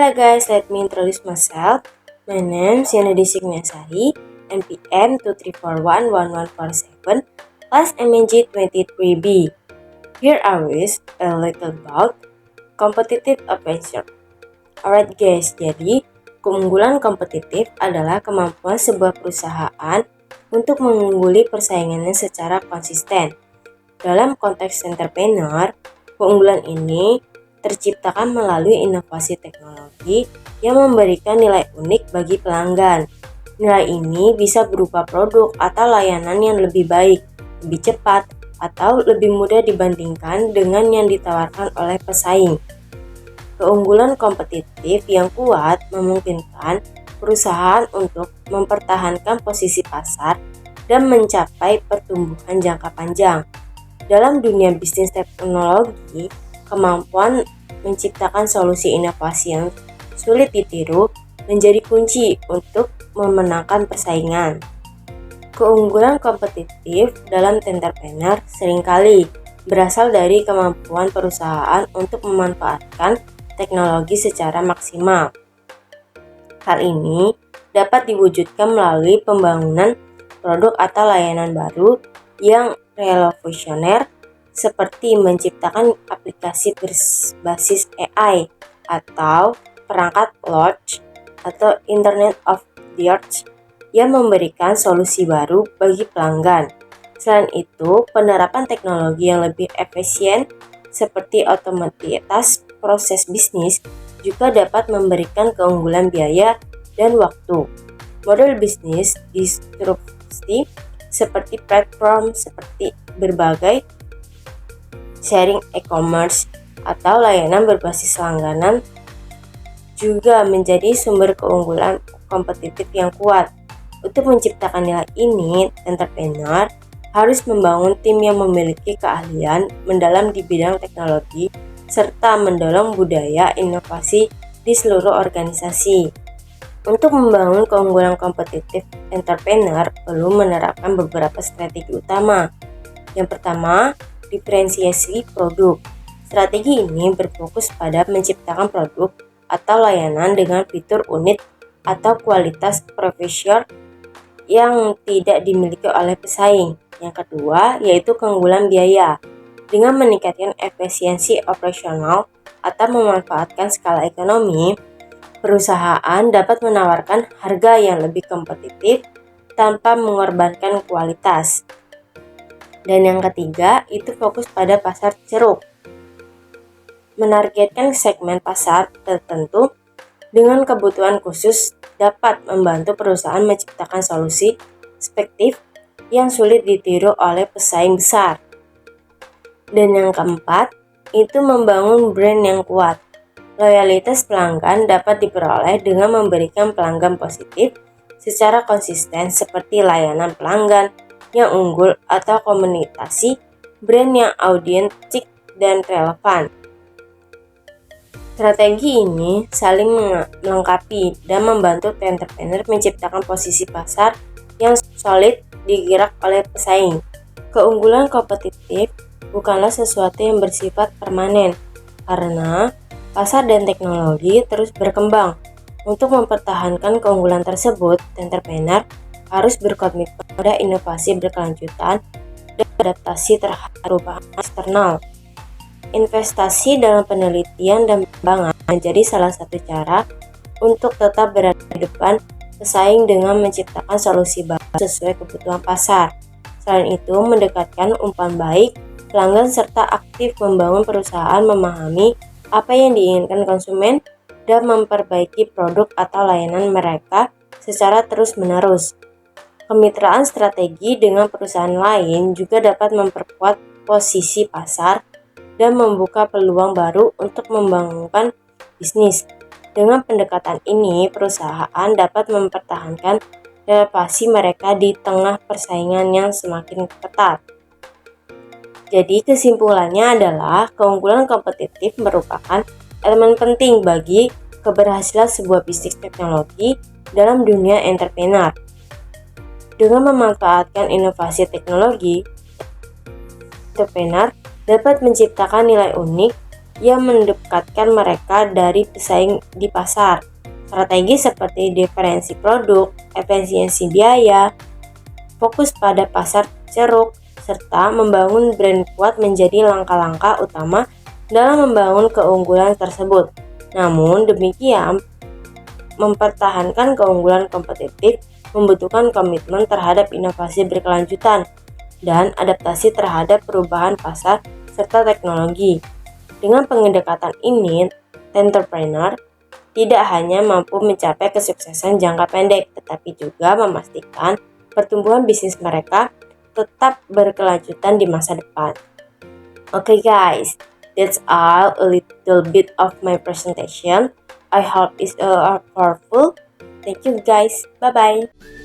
Hello guys, let me introduce myself. My name is Yana Designasari, NPM 2341147, class MNG 23B. Here I wish a little about competitive adventure. Alright guys, jadi keunggulan kompetitif adalah kemampuan sebuah perusahaan untuk mengungguli persaingannya secara konsisten. Dalam konteks entrepreneur, keunggulan ini terciptakan melalui inovasi teknologi yang memberikan nilai unik bagi pelanggan. Nilai ini bisa berupa produk atau layanan yang lebih baik, lebih cepat, atau lebih mudah dibandingkan dengan yang ditawarkan oleh pesaing. Keunggulan kompetitif yang kuat memungkinkan perusahaan untuk mempertahankan posisi pasar dan mencapai pertumbuhan jangka panjang. Dalam dunia bisnis teknologi, kemampuan menciptakan solusi inovasi yang sulit ditiru menjadi kunci untuk memenangkan persaingan. Keunggulan kompetitif dalam entrepreneur seringkali berasal dari kemampuan perusahaan untuk memanfaatkan teknologi secara maksimal. Hal ini dapat diwujudkan melalui pembangunan produk atau layanan baru yang revolusioner, seperti menciptakan aplikasi berbasis AI atau perangkat large atau Internet of Things yang memberikan solusi baru bagi pelanggan. Selain itu, penerapan teknologi yang lebih efisien seperti otomatis proses bisnis juga dapat memberikan keunggulan biaya dan waktu. Model bisnis disrupsi seperti platform seperti berbagai sharing e-commerce atau layanan berbasis langganan juga menjadi sumber keunggulan kompetitif yang kuat. Untuk menciptakan nilai ini, entrepreneur harus membangun tim yang memiliki keahlian mendalam di bidang teknologi serta mendorong budaya inovasi di seluruh organisasi. Untuk membangun keunggulan kompetitif, entrepreneur perlu menerapkan beberapa strategi utama. Yang pertama, diferensiasi produk. Strategi ini berfokus pada menciptakan produk atau layanan dengan fitur unik atau kualitas profesional yang tidak dimiliki oleh pesaing. Yang kedua, yaitu keunggulan biaya. Dengan meningkatkan efisiensi operasional atau memanfaatkan skala ekonomi, perusahaan dapat menawarkan harga yang lebih kompetitif tanpa mengorbankan kualitas. Dan yang ketiga, itu fokus pada pasar ceruk. Menargetkan segmen pasar tertentu dengan kebutuhan khusus dapat membantu perusahaan menciptakan solusi efektif yang sulit ditiru oleh pesaing besar. Dan yang keempat, itu membangun brand yang kuat. Loyalitas pelanggan dapat diperoleh dengan memberikan pelanggan positif secara konsisten seperti layanan pelanggan yang unggul atau komunikasi brand yang autentik dan relevan. Strategi ini saling melengkapi dan membantu entrepreneur menciptakan posisi pasar yang solid digerak oleh pesaing. Keunggulan kompetitif bukanlah sesuatu yang bersifat permanen, karena pasar dan teknologi terus berkembang. Untuk mempertahankan keunggulan tersebut, entrepreneur harus berkomitmen pada inovasi berkelanjutan dan adaptasi terhadap perubahan eksternal. Investasi dalam penelitian dan pengembangan menjadi salah satu cara untuk tetap berada di depan pesaing dengan menciptakan solusi baru sesuai kebutuhan pasar. Selain itu, mendekatkan umpan baik pelanggan serta aktif membangun perusahaan memahami apa yang diinginkan konsumen dan memperbaiki produk atau layanan mereka secara terus-menerus. Kemitraan strategi dengan perusahaan lain juga dapat memperkuat posisi pasar dan membuka peluang baru untuk membangun bisnis. Dengan pendekatan ini, perusahaan dapat mempertahankan relasi mereka di tengah persaingan yang semakin ketat. Jadi kesimpulannya adalah keunggulan kompetitif merupakan elemen penting bagi keberhasilan sebuah bisnis teknologi dalam dunia entrepreneur. Dengan memanfaatkan inovasi teknologi, entrepreneur dapat menciptakan nilai unik yang mendekatkan mereka dari pesaing di pasar. Strategi seperti diferensi produk, efisiensi biaya, fokus pada pasar ceruk, serta membangun brand kuat menjadi langkah-langkah utama dalam membangun keunggulan tersebut. Namun demikian, mempertahankan keunggulan kompetitif membutuhkan komitmen terhadap inovasi berkelanjutan dan adaptasi terhadap perubahan pasar serta teknologi. Dengan pendekatan ini, entrepreneur tidak hanya mampu mencapai kesuksesan jangka pendek, tetapi juga memastikan pertumbuhan bisnis mereka tetap berkelanjutan di masa depan. Okay guys, that's all a little bit of my presentation. I hope it's powerful. Thank you guys. Bye bye.